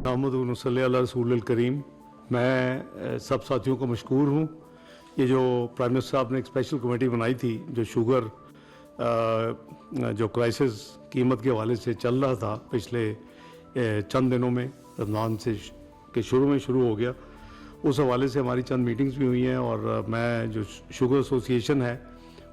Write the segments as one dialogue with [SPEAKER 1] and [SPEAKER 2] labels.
[SPEAKER 1] नाहमदुहु सल्ली अला रसूलिल करीम। मैं सब साथियों को मशकूर हूँ। ये जो प्राइम मिनिस्टर साहब ने एक स्पेशल कमेटी बनाई थी, जो शुगर जो क्राइसिस कीमत के हवाले से चल रहा था पिछले चंद दिनों में, रमज़ान से के शुरू में शुरू हो गया, उस हवाले से हमारी चंद मीटिंग्स भी हुई हैं। और मैं जो शुगर एसोसिएशन है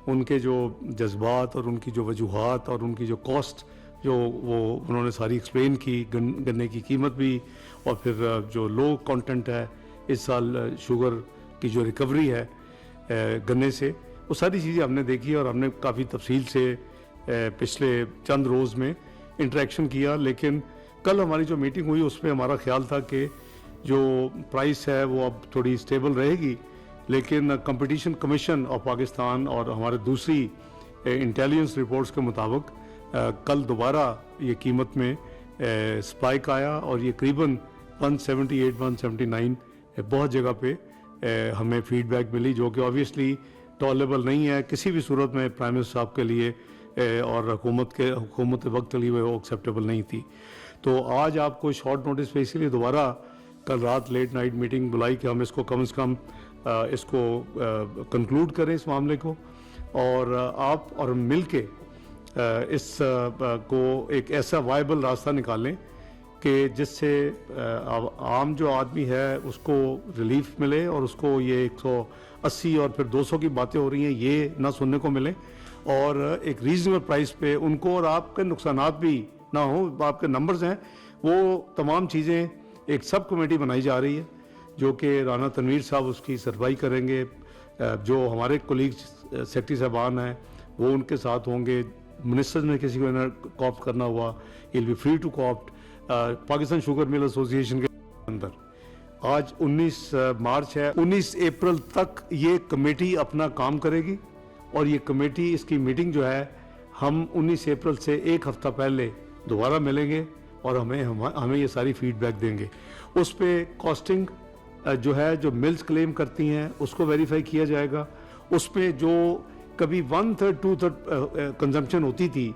[SPEAKER 1] उनके जो जज्बात और उनकी जो वजूहात और उनकी जो कॉस्ट जो वो उन्होंने सारी एक्सप्लेन की, गन्ने की कीमत भी, और फिर जो लो कंटेंट है इस साल शुगर की जो रिकवरी है गन्ने से, वो सारी चीज़ें हमने देखी और हमने काफ़ी तफसील से पिछले चंद रोज़ में इंटरेक्शन किया। लेकिन कल हमारी जो मीटिंग हुई उसमें हमारा ख्याल था कि जो प्राइस है वो अब थोड़ी स्टेबल रहेगी, लेकिन कंपटीशन कमीशन ऑफ पाकिस्तान और हमारे दूसरी इंटेलिजेंस रिपोर्ट्स के मुताबिक कल दोबारा ये कीमत में स्पाइक आया और ये करीबन 178-179 बहुत जगह पे हमें फीडबैक मिली, जो कि ऑब्वियसली टॉलरेबल नहीं है किसी भी सूरत में प्राइम मिनिस्टर साहब के लिए, और हुकूमत वक्त के लिए वो एक्सेप्टेबल नहीं थी। तो आज आपको शॉर्ट नोटिस पे इसीलिए दोबारा कल रात लेट नाइट मीटिंग बुलाई कि हम इसको कम से कम इसको कंक्लूड करें इस मामले को, और आप और मिल के इस को एक ऐसा वायबल रास्ता निकालें कि जिससे आम जो आदमी है उसको रिलीफ मिले और उसको ये 180 और फिर 200 की बातें हो रही हैं ये ना सुनने को मिले, और एक रीजनेबल प्राइस पे उनको और आपके नुकसानात भी ना हो। आपके नंबर्स हैं वो तमाम चीज़ें, एक सब कमेटी बनाई जा रही है जो कि राना तनवीर साहब उसकी सरवाई करेंगे, जो हमारे कोलीग्स सेक्रेटरी साहबान हैं वो उनके साथ होंगे, मिनिस्टर ने किसी को कॉप्ट करना हुआ will be free to co-opt. Pakistan sugar mill association के अंदर आज 19 मार्च है, 19 अप्रैल तक ये कमेटी अपना काम करेगी, और ये कमेटी इसकी मीटिंग जो है हम 19 अप्रैल से एक हफ्ता पहले दोबारा मिलेंगे और हमें ये सारी फीडबैक देंगे। उस पर कॉस्टिंग जो है जो मिल्स क्लेम करती हैं उसको वेरीफाई किया जाएगा। उस पर जो कभी 1/3 2/3 कंजम्पशन होती थी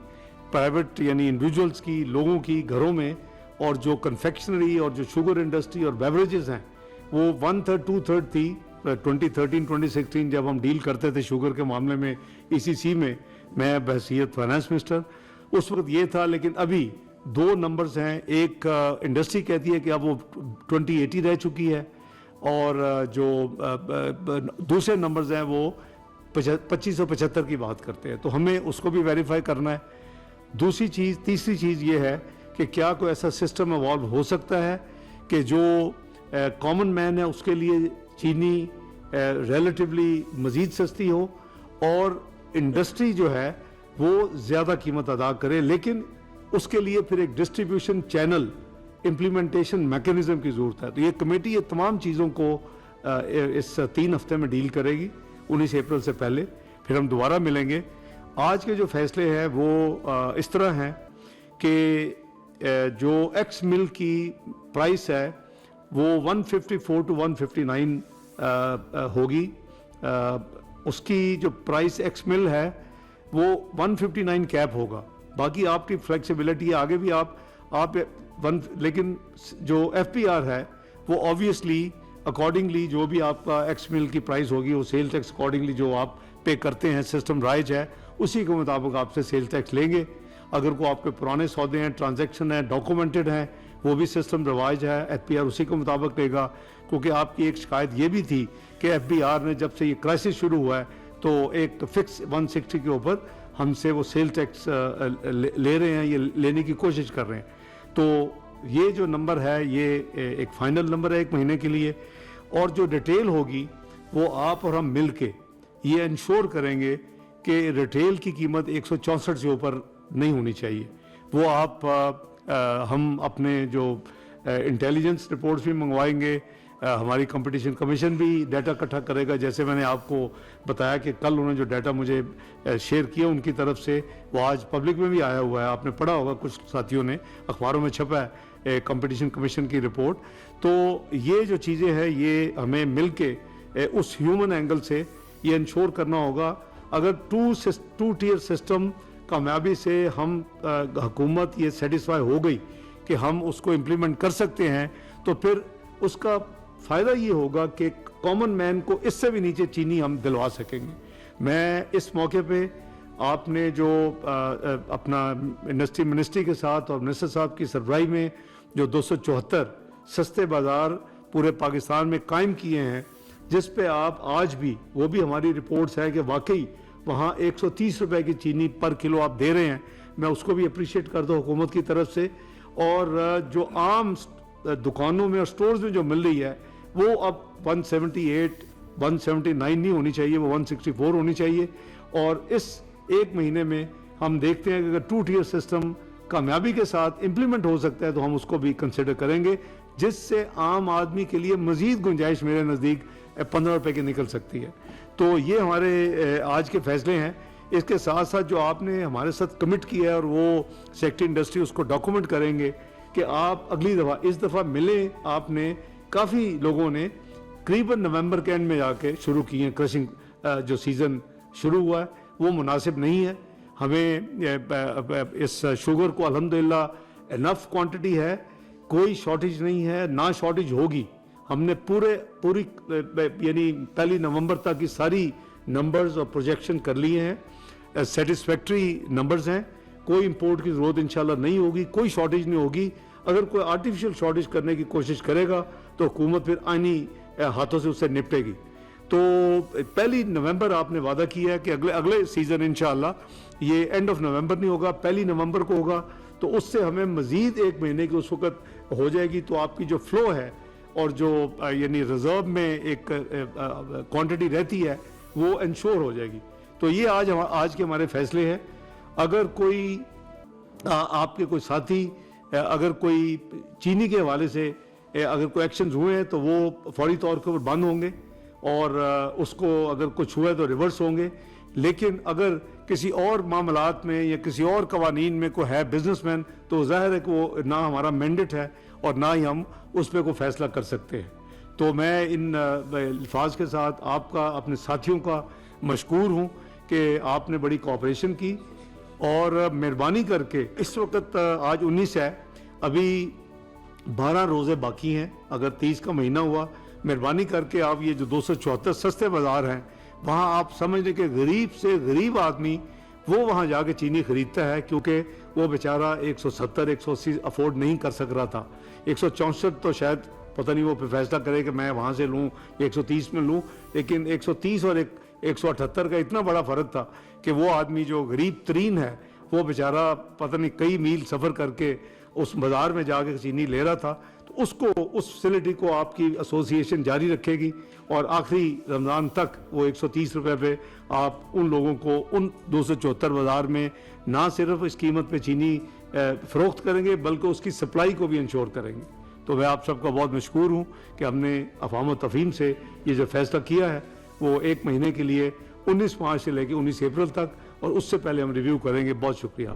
[SPEAKER 1] प्राइवेट यानी इंडिविजुअल्स की, लोगों की घरों में, और जो कन्फेक्शनरी और जो शुगर इंडस्ट्री और बेवरेजेस हैं वो 1/3 2/3 थी 2013-2016 जब हम डील करते थे शुगर के मामले में ECC में, मैं बहसीयत फाइनेंस मिनिस्टर उस वक्त ये था। लेकिन अभी दो नंबर्स हैं, एक इंडस्ट्री कहती है कि अब वो 2080 रह चुकी है, और जो दूसरे नंबर्स हैं वो 2575 की बात करते हैं, तो हमें उसको भी वेरीफाई करना है। तीसरी चीज़ ये है कि क्या कोई ऐसा सिस्टम इवॉल्व हो सकता है कि जो कॉमन मैन है उसके लिए चीनी रिलेटिवली मज़ीद सस्ती हो और इंडस्ट्री जो है वो ज़्यादा कीमत अदा करे, लेकिन उसके लिए फिर एक डिस्ट्रीब्यूशन चैनल इम्प्लीमेंटेशन मैकेनिज़्म की ज़रूरत है। तो ये कमेटी ये तमाम चीज़ों को इस 3 हफ्ते में डील करेगी 19 अप्रैल से पहले, फिर हम दोबारा मिलेंगे। आज के जो फैसले हैं वो इस तरह हैं कि जो एक्स मिल की प्राइस है वो 154 to 159 होगी। उसकी जो प्राइस एक्स मिल है वो 159 कैप होगा, बाकी आपकी फ्लेक्सिबिलिटी है, आगे भी आप लेकिन जो FPR है वो ऑब्वियसली अकॉर्डिंगली जो भी आपका एक्स मिल की प्राइस होगी वो सेल टैक्स अकॉर्डिंगली जो आप पे करते हैं, सिस्टम राइज है उसी के मुताबिक आपसे सेल टैक्स लेंगे। अगर को आपके पुराने सौदे हैं, ट्रांजैक्शन है, डॉक्यूमेंटेड हैं, वो भी सिस्टम रिवाइज है, FPR उसी के मुताबिक लेगा। क्योंकि आपकी एक शिकायत ये भी थी कि FBR ने जब से ये क्राइसिस शुरू हुआ है तो एक फिक्स 160 के ऊपर हमसे वो सेल टैक्स ले रहे हैं, ये लेने की कोशिश कर रहे हैं। तो ये जो नंबर है ये एक फाइनल नंबर है 1 महीने के लिए, और जो डिटेल होगी वो आप और हम मिल के ये इंश्योर करेंगे कि रिटेल की कीमत 164 से ऊपर नहीं होनी चाहिए। वो हम अपने जो इंटेलिजेंस रिपोर्ट्स भी मंगवाएंगे, हमारी कंपटीशन कमीशन भी डाटा इकट्ठा करेगा। जैसे मैंने आपको बताया कि कल उन्होंने जो डाटा मुझे शेयर किया उनकी तरफ से वो आज पब्लिक में भी आया हुआ है, आपने पढ़ा होगा, कुछ साथियों ने अखबारों में छपा है कंपटीशन कमीशन की रिपोर्ट। तो ये जो चीज़ें हैं ये हमें मिल के उस ह्यूमन एंगल से ये इंश्योर करना होगा। अगर टू टियर सिस्टम कामयाबी से हम हुकूमत ये सेटिस्फाई हो गई کہ ہم اس کو امپلیمنٹ کر سکتے ہیں تو پھر اس کا فائدہ یہ ہوگا کہ کامن مین کو اس سے بھی نیچے چینی ہم دلوا سکیں گے. میں اس موقع پہ آپ نے جو اپنا انڈسٹری منسٹری کے ساتھ اور منسٹر صاحب کی سربراہی میں جو 274 سستے بازار پورے پاکستان میں قائم کیے ہیں، جس پہ آپ آج بھی، وہ بھی ہماری رپورٹس ہے کہ واقعی وہاں 130 روپے کی چینی پر کلو آپ دے رہے ہیں، میں اس کو بھی اپریشیٹ کرتا ہوں حکومت کی طرف سے. اور جو عام دکانوں میں اور سٹورز میں جو مل رہی ہے وہ اب 178 179 نہیں ہونی چاہیے، وہ 164 ہونی چاہیے. اور اس ایک مہینے میں ہم دیکھتے ہیں کہ اگر 2 ٹیئر سسٹم کامیابی کے ساتھ امپلیمنٹ ہو سکتا ہے تو ہم اس کو بھی کنسیڈر کریں گے، جس سے عام آدمی کے لیے مزید گنجائش میرے نزدیک 15 روپے کی نکل سکتی ہے. تو یہ ہمارے آج کے فیصلے ہیں. اس کے ساتھ ساتھ جو آپ نے ہمارے ساتھ کمٹ کیا ہے اور وہ سیکٹری انڈسٹری اس کو ڈاکومنٹ کریں گے کہ آپ اگلی دفعہ، اس دفعہ ملیں، آپ نے کافی لوگوں نے قریباً نومبر کے اینڈ میں جا کے شروع کی ہیں. کرشنگ جو سیزن شروع ہوا ہے وہ مناسب نہیں ہے. ہمیں اس شوگر کو الحمدللہ انف کوانٹٹی ہے، کوئی شارٹیج نہیں ہے، نہ شارٹیج ہوگی. ہم نے پوری یعنی 1 نومبر تک کی ساری نمبرز اور پروجیکشن کر لیے ہیں، سیٹسفیکٹری نمبرز ہیں. کوئی امپورٹ کی ضرورت انشاءاللہ نہیں ہوگی، کوئی شارٹیج نہیں ہوگی. اگر کوئی آرٹیفیشل شارٹیج کرنے کی کوشش کرے گا تو حکومت پھر آئینی ہاتھوں سے اس سے نپٹے گی. تو 1 نومبر آپ نے وعدہ کیا ہے کہ اگلے سیزن انشاءاللہ یہ اینڈ آف نومبر نہیں ہوگا، 1 نومبر کو ہوگا. تو اس سے ہمیں مزید 1 مہینے کی اس وقت ہو جائے گی. تو آپ کی جو فلو ہے اور جو یعنی ریزرو میں ایک کوانٹٹی رہتی ہے وہ انشور ہو جائے گی. تو یہ آج کے ہمارے فیصلے ہیں. اگر کوئی آپ کے کوئی ساتھی اگر کوئی چینی کے حوالے سے اگر کوئی ایکشنز ہوئے ہیں تو وہ فوری طور پر بند ہوں گے، اور اس کو اگر کچھ ہوا ہے تو ریورس ہوں گے. لیکن اگر کسی اور معاملات میں یا کسی اور قوانین میں کوئی ہے بزنس مین تو ظاہر ہے کہ وہ نہ ہمارا مینڈیٹ ہے اور نہ ہی ہم اس پہ کوئی فیصلہ کر سکتے ہیں. تو میں ان الفاظ کے ساتھ آپ کا، اپنے ساتھیوں کا مشکور ہوں کہ آپ نے بڑی کوآپریشن کی. اور مہربانی کر کے اس وقت آج 19 ہے، ابھی 12 روزے باقی ہیں. اگر 30 کا مہینہ ہوا، مہربانی کر کے آپ یہ جو 274 سستے بازار ہیں وہاں آپ سمجھ لیں کہ غریب سے غریب آدمی وہ وہاں جا کے چینی خریدتا ہے، کیونکہ وہ بیچارہ 170 180 افورڈ نہیں کر سک رہا تھا. 164 تو شاید پتہ نہیں وہ فیصلہ کرے کہ میں وہاں سے لوں 130 میں لوں، لیکن 130 اور 178 کا اتنا بڑا فرق تھا کہ وہ آدمی جو غریب ترین ہے وہ بیچارہ پتہ نہیں کئی میل سفر کر کے اس بازار میں جا کے چینی لے رہا تھا. تو اس فیسلٹی کو آپ کی ایسوسی ایشن جاری رکھے گی اور آخری رمضان تک وہ 130 روپے پہ آپ ان لوگوں کو ان 274 بازار میں نہ صرف اس قیمت پہ چینی فروخت کریں گے بلکہ اس کی سپلائی کو بھی انشور کریں گے. تو میں آپ سب کا بہت مشکور ہوں کہ ہم نے افہام و تفہیم سے یہ جو فیصلہ کیا ہے وہ 1 مہینے کے لیے 19 مارچ سے لے کے 19 اپریل تک، اور اس سے پہلے ہم ریویو کریں گے. بہت شکریہ.